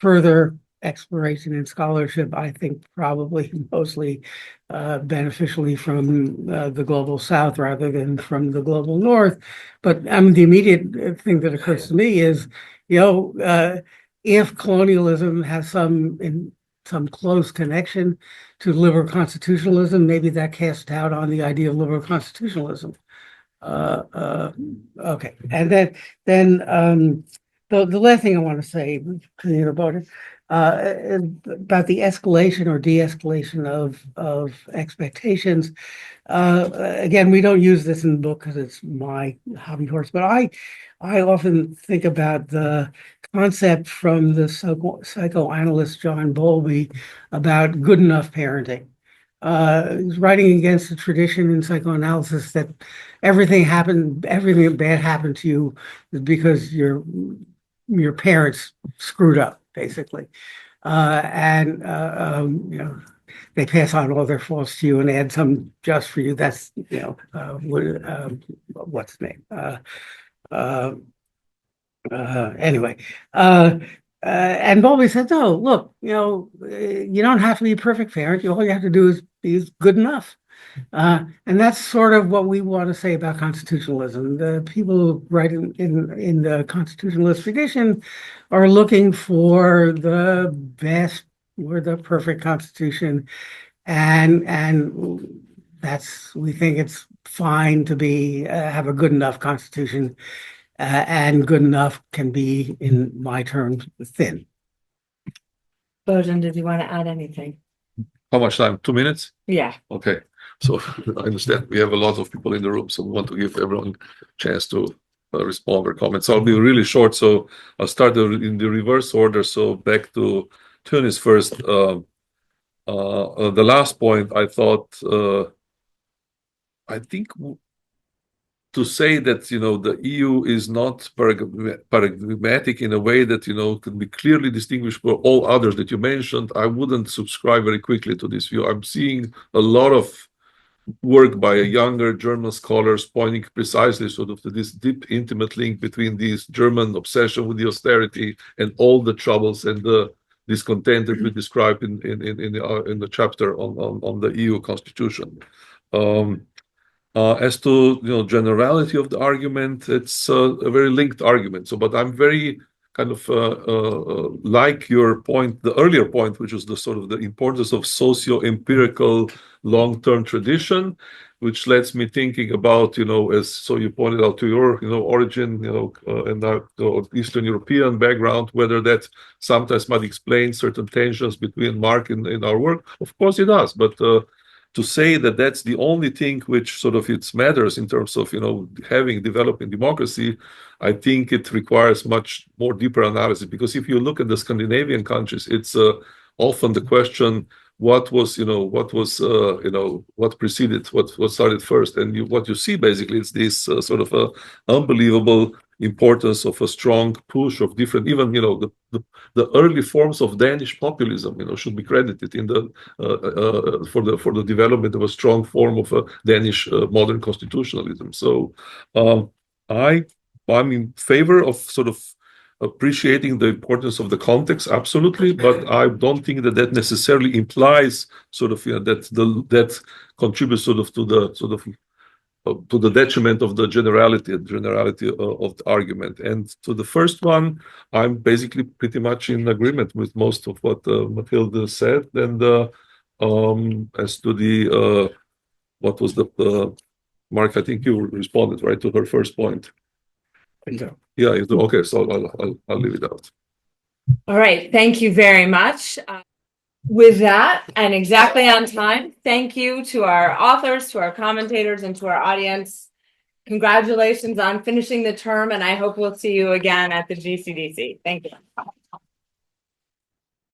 further exploration and scholarship, I think probably mostly beneficially from the global South rather than from the global North. But the immediate thing that occurs to me is, if colonialism has some close connection to liberal constitutionalism, maybe that casts doubt on the idea of liberal constitutionalism. Okay, and then the last thing I want to say about it, about the escalation or de-escalation of expectations. Again, we don't use this in the book because it's my hobby horse, but I often think about the concept from the psychoanalyst John Bowlby about good enough parenting. He's writing against the tradition in psychoanalysis that everything bad happened to you is because your parents screwed up, basically. They pass on all their faults to you and add some just for you. That's, what's his name? Anyway, and Bowlby said, no, look, you don't have to be a perfect parent. All you have to do is be good enough. And that's sort of what we want to say about constitutionalism. The people who write in the constitutionalist tradition are looking for the best or the perfect constitution, and we think it's fine to have a good enough constitution, and good enough can be, in my terms, thin. Bojan, did you want to add anything? How much time? 2 minutes? Yeah. Okay. So I understand we have a lot of people in the room, so we want to give everyone a chance to respond or comment. So I'll be really short. So I'll start in the reverse order. So back to Theunis first. The last point, I thought, I think to say that, the EU is not paradigmatic in a way that, can be clearly distinguished from all others that you mentioned, I wouldn't subscribe very quickly to this view. I'm seeing a lot of work by younger German scholars pointing precisely sort of to this deep, intimate link between this German obsession with the austerity and all the troubles and the discontent that we described in the chapter on the EU constitution. As to generality of the argument, it's a very linked argument. So, but I'm very kind of like your point, the earlier point, which was the sort of the importance of socio-empirical long-term tradition, which lets me thinking about, as so you pointed out to your, origin, and our Eastern European background, whether that sometimes might explain certain tensions between Marx and our work. Of course it does, but to say that that's the only thing which sort of it matters in terms of, having developing democracy, I think it requires much more deeper analysis, because if you look at the Scandinavian countries, it's often the question, what preceded, what started first, and what you see basically is this sort of a unbelievable importance of a strong push of different, even the early forms of Danish populism, should be credited in the for the development of a strong form of a Danish modern constitutionalism. So I'm in favor of sort of appreciating the importance of the context, absolutely, but I don't think that necessarily implies sort of that contributes sort of to the detriment of the generality of the argument. And to the first one, I'm basically pretty much in agreement with most of what Mathilde said. And as to the what was the Mark, I think you responded right to her first point. Yeah, okay, so I'll leave it out. All right, thank you very much. With that, and exactly on time, thank you to our authors, to our commentators, and to our audience. Congratulations on finishing the term, and I hope we'll see you again at the GCDC. Thank you.